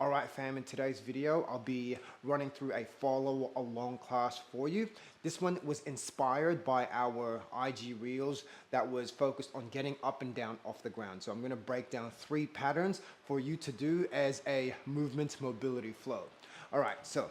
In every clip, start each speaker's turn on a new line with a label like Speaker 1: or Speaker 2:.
Speaker 1: Alright fam, in today's video I'll be running through a follow along class for you. This one was inspired by our IG Reels that was focused on getting up and down off the ground. So I'm going to break down 3 patterns for you to do as a movement mobility flow. Alright, so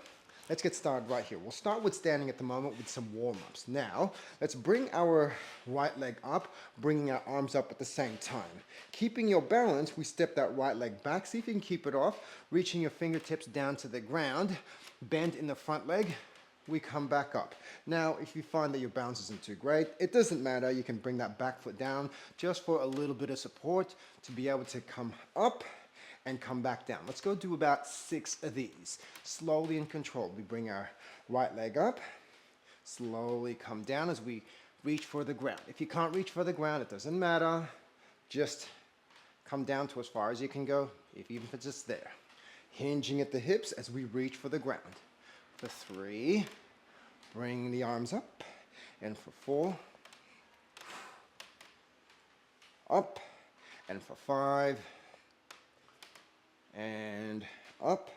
Speaker 1: let's get started right here. We'll start with standing at the moment with some warm-ups. Now, let's bring our right leg up, bringing our arms up at the same time. Keeping your balance, we step that right leg back. See if you can keep it off, reaching your fingertips down to the ground. Bend in the front leg. We come back up. Now, if you find that your balance isn't too great, it doesn't matter. You can bring that back foot down just for a little bit of support to be able to come up and come back down. Let's go do about 6 of these. Slowly and controlled. We bring our right leg up, slowly come down as we reach for the ground. If you can't reach for the ground, it doesn't matter. Just come down to as far as you can go, even if it's just there. Hinging at the hips as we reach for the ground. For 3, bring the arms up, and for 4, up, and for 5, and up,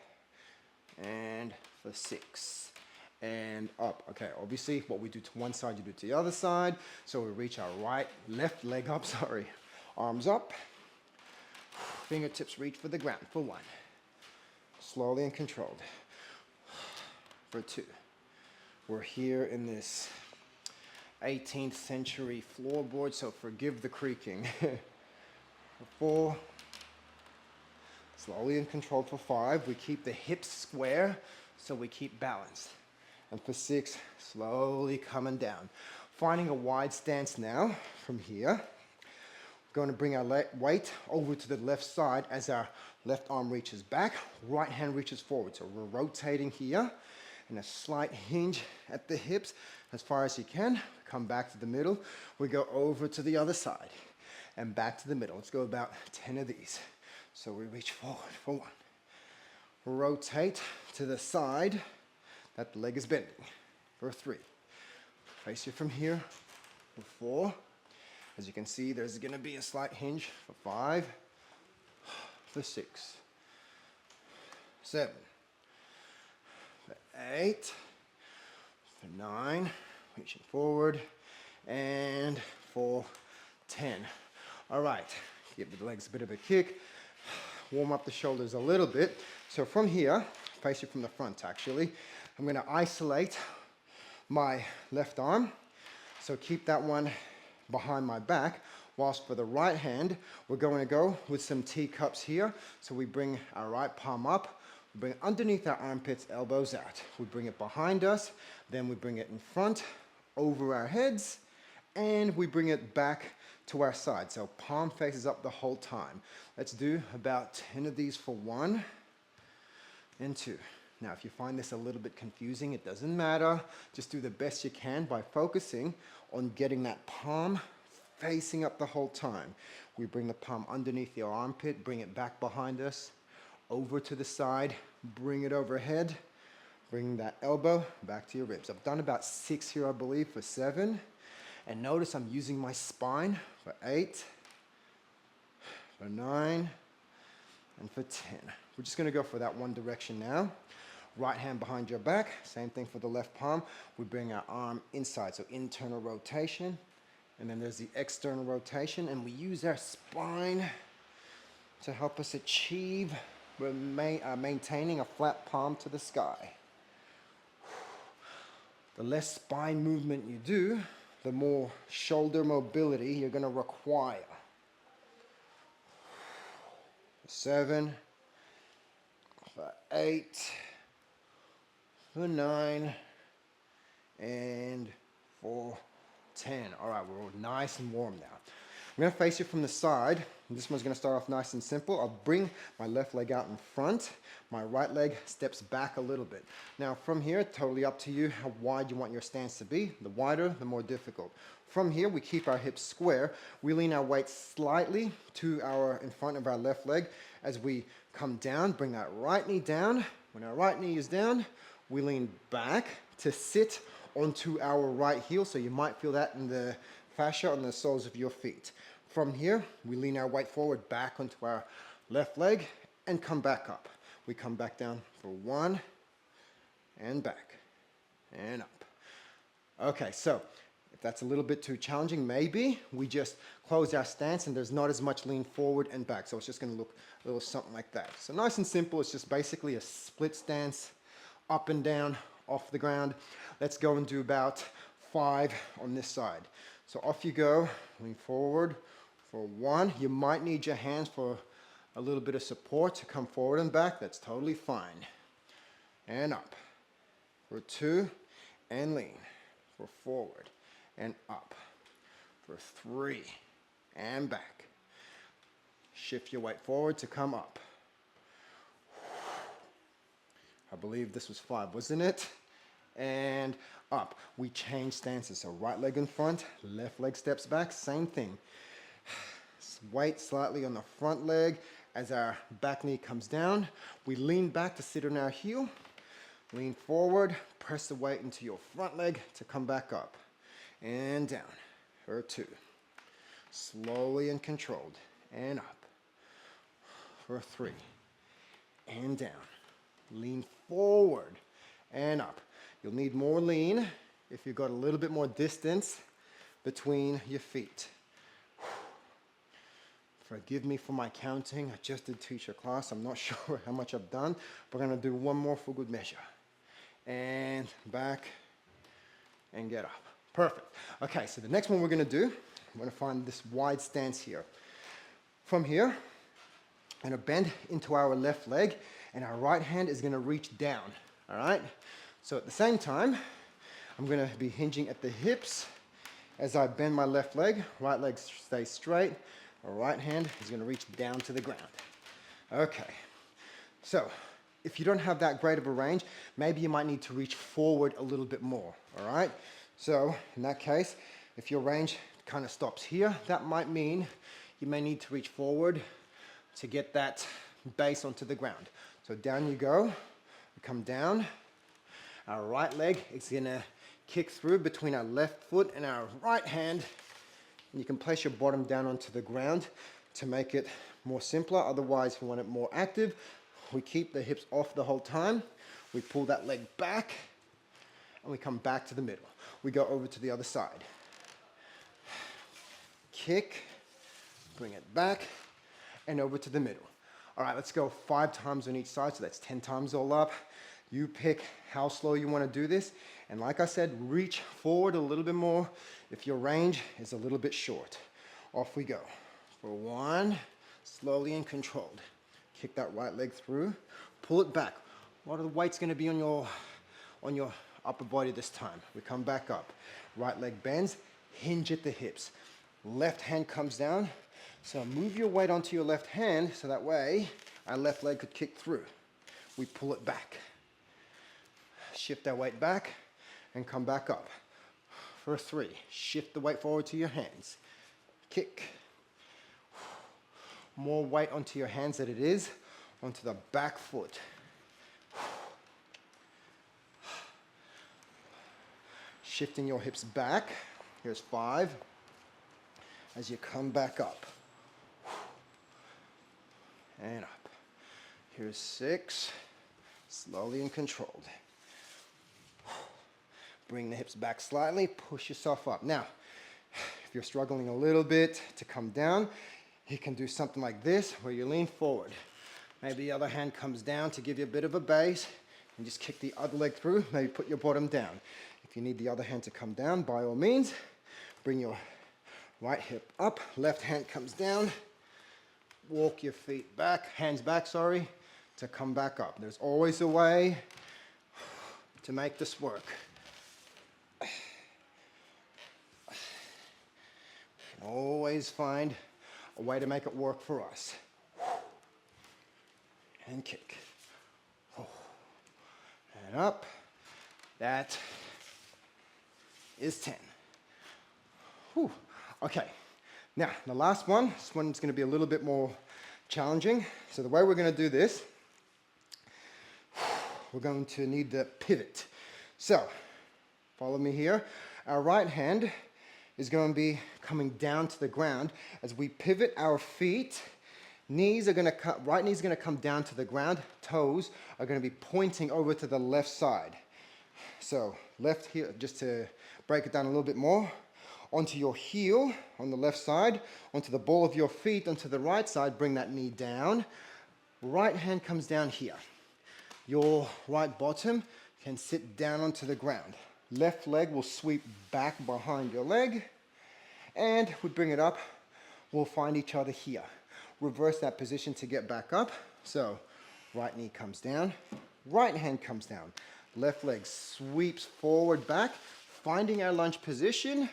Speaker 1: and for 6, and up. Okay, obviously what we do to one side, you do to the other side. So we reach our left leg up, arms up, fingertips reach for the ground, for 1, slowly and controlled, for 2. We're here in this 18th century floorboard, so forgive the creaking. For 4, slowly and controlled, for 5. We keep the hips square, so we keep balance. And for 6, slowly coming down. Finding a wide stance now from here. We're going to bring our weight over to the left side as our left arm reaches back, right hand reaches forward. So we're rotating here, and a slight hinge at the hips as far as you can. Come back to the middle. We go over to the other side and back to the middle. Let's go about 10 of these. So we reach forward for 1. Rotate to the side that the leg is bending for 3. Face you from here for 4. As you can see, there's going to be a slight hinge for 5, for 6, 7, for 8, for 9, reaching forward, and for 10. All right, give the legs a bit of a kick. Warm up the shoulders a little bit. So from here, face you from the front actually, I'm going to isolate my left arm. So keep that one behind my back, whilst for the right hand, we're going to go with some teacups here. So we bring our right palm up, we bring it underneath our armpits, elbows out. We bring it behind us, then we bring it in front, over our heads, and we bring it back to our side. So palm faces up the whole time. Let's do about 10 of these for 1 and 2. Now, if you find this a little bit confusing, it doesn't matter. Just do the best you can by focusing on getting that palm facing up the whole time. We bring the palm underneath the armpit, bring it back behind us, over to the side, bring it overhead, bring that elbow back to your ribs. I've done about 6 here, I believe, for 7. And notice I'm using my spine for 8, for 9, and for 10. We're just going to go for that one direction now. Right hand behind your back. Same thing for the left palm. We bring our arm inside, so internal rotation. And then there's the external rotation. And we use our spine to help us achieve maintaining a flat palm to the sky. The less spine movement you do, the more shoulder mobility you're going to require. 7, for 8, for 9, and for 10. All right, we're all nice and warm now. I'm going to face you from the side. This one's going to start off nice and simple. I'll bring my left leg out in front. My right leg steps back a little bit. Now from here, totally up to you how wide you want your stance to be. The wider, the more difficult. From here, we keep our hips square. We lean our weight slightly in front of our left leg as we come down. Bring that right knee down. When our right knee is down, we lean back to sit onto our right heel. So you might feel that in the fascia on the soles of your feet. From here, we lean our weight forward back onto our left leg and come back up. We come back down for 1 and back and up. Okay, so if that's a little bit too challenging, maybe we just close our stance and there's not as much lean forward and back. So it's just going to look a little something like that. So nice and simple. It's just basically a split stance, up and down, off the ground. Let's go and do about 5 on this side. So off you go, lean forward for 1. You might need your hands for a little bit of support to come forward and back. That's totally fine. And up for 2 and lean for forward and up for 3 and back. Shift your weight forward to come up. I believe this was 5, wasn't it? And up. We change stances. So right leg in front, left leg steps back, same thing. Weight slightly on the front leg as our back knee comes down. We lean back to sit on our heel. Lean forward, press the weight into your front leg to come back up. And down for 2. Slowly and controlled. And up for 3. And down. Lean forward and up. You'll need more lean if you've got a little bit more distance between your feet. Forgive me for my counting. I just did teach a class. I'm not sure how much I've done. We're going to do one more for good measure. And back and get up. Perfect. Okay, so the next one we're going to do, we're going to find this wide stance here. From here, I'm going to bend into our left leg, and our right hand is going to reach down. All right? So at the same time, I'm going to be hinging at the hips as I bend my left leg. Right leg stays straight. Our right hand is going to reach down to the ground. Okay. So if you don't have that great of a range, maybe you might need to reach forward a little bit more. All right? So in that case, if your range kind of stops here, that might mean you may need to reach forward to get that base onto the ground. So down you go. You come down. Our right leg is going to kick through between our left foot and our right hand. And you can place your bottom down onto the ground to make it more simpler. Otherwise, if you want it more active, we keep the hips off the whole time. We pull that leg back and we come back to the middle. We go over to the other side. Kick, bring it back, and over to the middle. All right, let's go 5 times on each side, so that's 10 times all up. You pick how slow you want to do this. And like I said, reach forward a little bit more if your range is a little bit short. Off we go. For 1, slowly and controlled. Kick that right leg through, pull it back. A lot of the weight's going to be on your upper body this time. We come back up. Right leg bends, hinge at the hips. Left hand comes down. So move your weight onto your left hand so that way our left leg could kick through. We pull it back. Shift our weight back and come back up. For 3, shift the weight forward to your hands. Kick. More weight onto your hands than it is onto the back foot. Shifting your hips back. Here's 5. As you come back up. And up. Here's 6. Slowly and controlled. Bring the hips back slightly, push yourself up. Now, if you're struggling a little bit to come down, you can do something like this where you lean forward. Maybe the other hand comes down to give you a bit of a base and just kick the other leg through. Maybe put your bottom down. If you need the other hand to come down, by all means, bring your right hip up, left hand comes down, walk your feet back, hands back, sorry, to come back up. There's always a way to make this work. Always find a way to make it work for us. And kick. And up. That is 10. Whew. Okay. Now, the last one, this one's going to be a little bit more challenging. So the way we're going to do this, we're going to need the pivot. So, follow me here. Our right hand is going to be coming down to the ground as we pivot our feet Knees are going to right knee's going to come down to the ground. Toes are going to be pointing over to the left side. So left heel, just to break it down a little bit more, onto your heel on the left side, onto the ball of your feet onto the right side, bring that knee down. Right hand comes down here. Your right bottom can sit down onto the ground. Left leg will sweep back behind your leg, and we bring it up. We'll find each other here. Reverse that position to get back up. So right knee comes down, right hand comes down. Left leg sweeps forward back, finding our lunge position,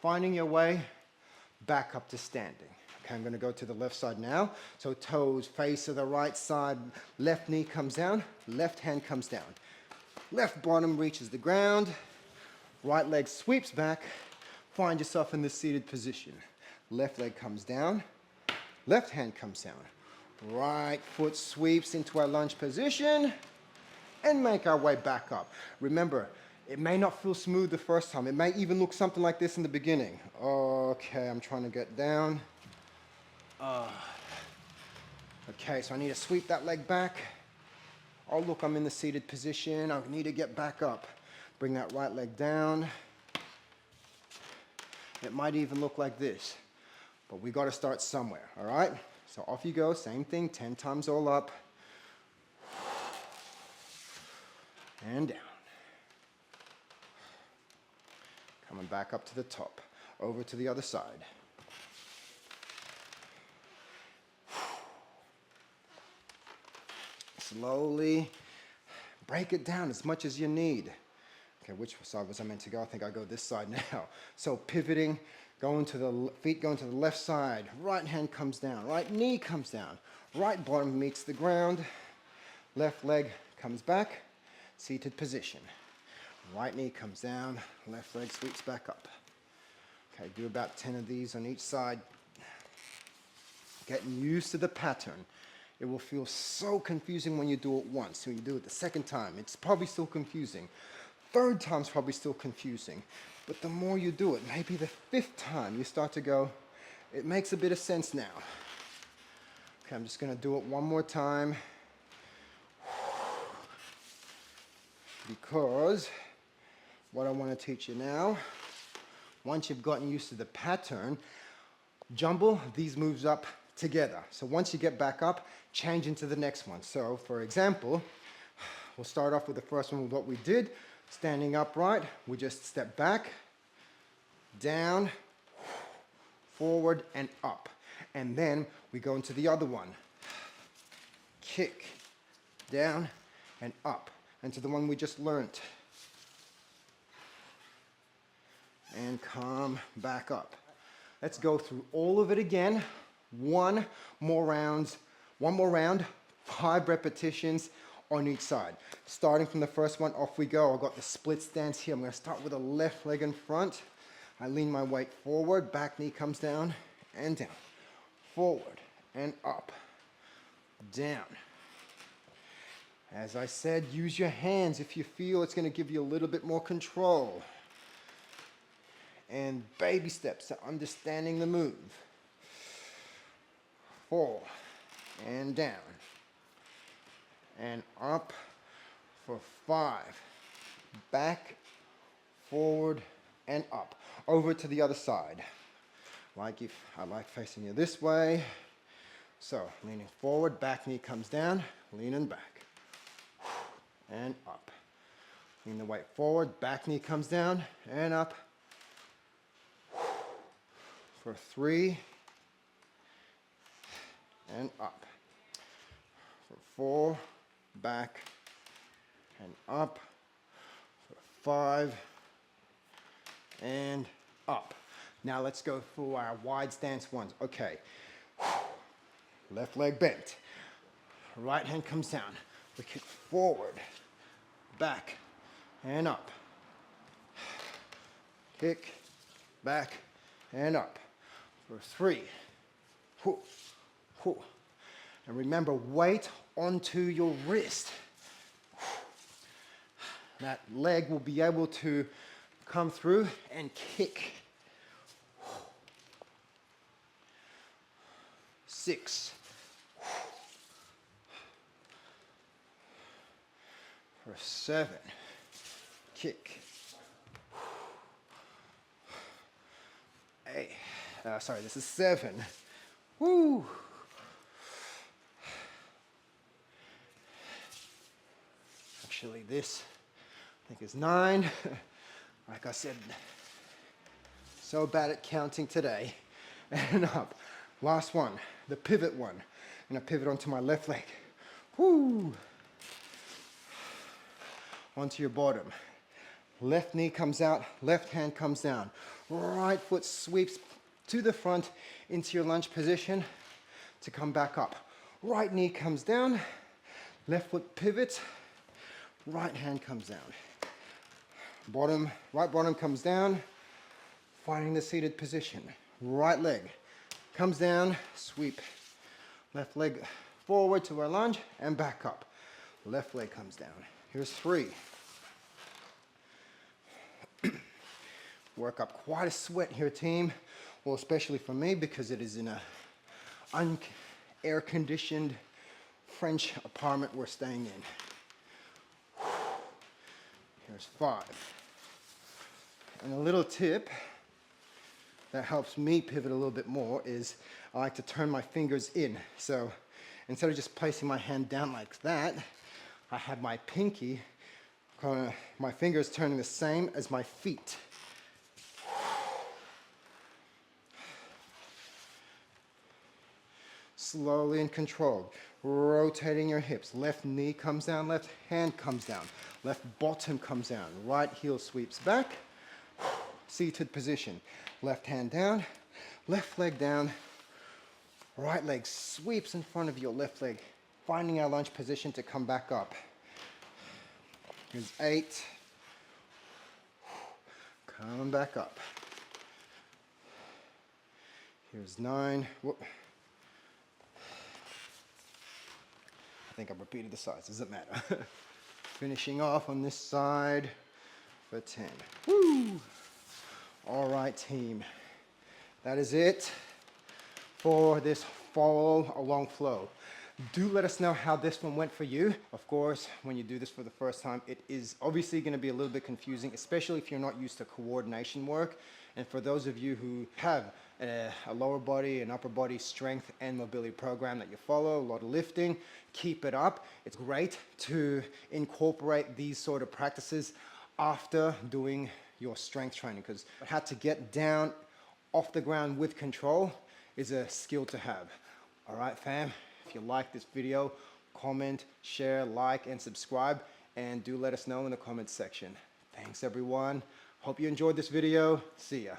Speaker 1: finding your way back up to standing. Okay, I'm going to go to the left side now. So toes face to the right side, left knee comes down, left hand comes down. Left bottom reaches the ground, right leg sweeps back, find yourself in the seated position. Left leg comes down, left hand comes down. Right foot sweeps into our lunge position and make our way back up. Remember, it may not feel smooth the first time. It may even look something like this in the beginning. Okay, I'm trying to get down. Okay, so I need to sweep that leg back. Oh, look, I'm in the seated position. I need to get back up. Bring that right leg down. It might even look like this, but we got to start somewhere, all right? So off you go, same thing, 10 times all up. And down. Coming back up to the top, over to the other side. Slowly break it down as much as you need. Okay, which side was I meant to go? I think I go this side now. So pivoting, going to the feet going to the left side. Right hand comes down, right knee comes down. Right bottom meets the ground. Left leg comes back, seated position. Right knee comes down, left leg sweeps back up. Okay, do about 10 of these on each side. Getting used to the pattern. It will feel so confusing when you do it once. When you do it the second time, it's probably still confusing. Third time's probably still confusing. But the more you do it, maybe the fifth time, you start to go, it makes a bit of sense now. Okay, I'm just gonna do it one more time. Because what I want to teach you now, once you've gotten used to the pattern, jumble these moves up together. So once you get back up, change into the next one. So for example, we'll start off with the first one with what we did. Standing upright, we just step back, down, forward, and up. And then we go into the other one. Kick, down, and up. And to the one we just learned. And come back up. Let's go through all of it again. One more round, 5 repetitions on each side. Starting from the first one, off we go. I've got the split stance here. I'm going to start with the left leg in front. I lean my weight forward, back knee comes down and down. Forward and up, down. As I said, use your hands if you feel it's going to give you a little bit more control. And baby steps to understanding the move. 4 and down. And up for 5. Back, forward, and up. Over to the other side. I like facing you this way. So, leaning forward, back knee comes down, leaning back. And up. Lean the weight forward, back knee comes down, and up. For 3. And up. For 4, back and up. For 5 and up. Now let's go for our wide stance ones. Okay. Left leg bent. Right hand comes down. We kick forward, back, and up. Kick, back, and up. For 3. And remember, weight onto your wrist. That leg will be able to come through and kick. 6, For 7. Kick. 8. Sorry, this is 7. Woo! Actually, this I think is 9. Like I said, so bad at counting today. And up. Last one, the pivot one. I'm gonna pivot onto my left leg. Woo! Onto your bottom. Left knee comes out, left hand comes down. Right foot sweeps to the front into your lunge position to come back up. Right knee comes down, left foot pivots, right hand comes down. Right bottom comes down, finding the seated position. Right leg comes down, sweep. Left leg forward to our lunge and back up. Left leg comes down. Here's 3. Work up quite a sweat here, team. Well, especially for me because it is in a air-conditioned French apartment we're staying in. Here's 5. And a little tip that helps me pivot a little bit more is I like to turn my fingers in. So instead of just placing my hand down like that, I have my pinky, my fingers turning the same as my feet. Slowly and controlled, rotating your hips. Left knee comes down, left hand comes down, left bottom comes down, right heel sweeps back, seated position. Left hand down, left leg down, right leg sweeps in front of your left leg, finding our lunge position to come back up. Here's 8. Come back up. Here's 9. Whoop. I think I've repeated the size, doesn't matter. Finishing off on this side for 10. Woo! All right, team. That is it for this follow along flow. Do let us know how this one went for you. Of course, when you do this for the first time, it is obviously going to be a little bit confusing, especially if you're not used to coordination work. And for those of you who have a lower body and upper body strength and mobility program that you follow, a lot of lifting, keep it up. It's great to incorporate these sort of practices after doing your strength training, because how to get down off the ground with control is a skill to have. All right, fam, if you like this video, comment, share, like, and subscribe, and do let us know in the comments section. Thanks, everyone. Hope you enjoyed this video. See ya.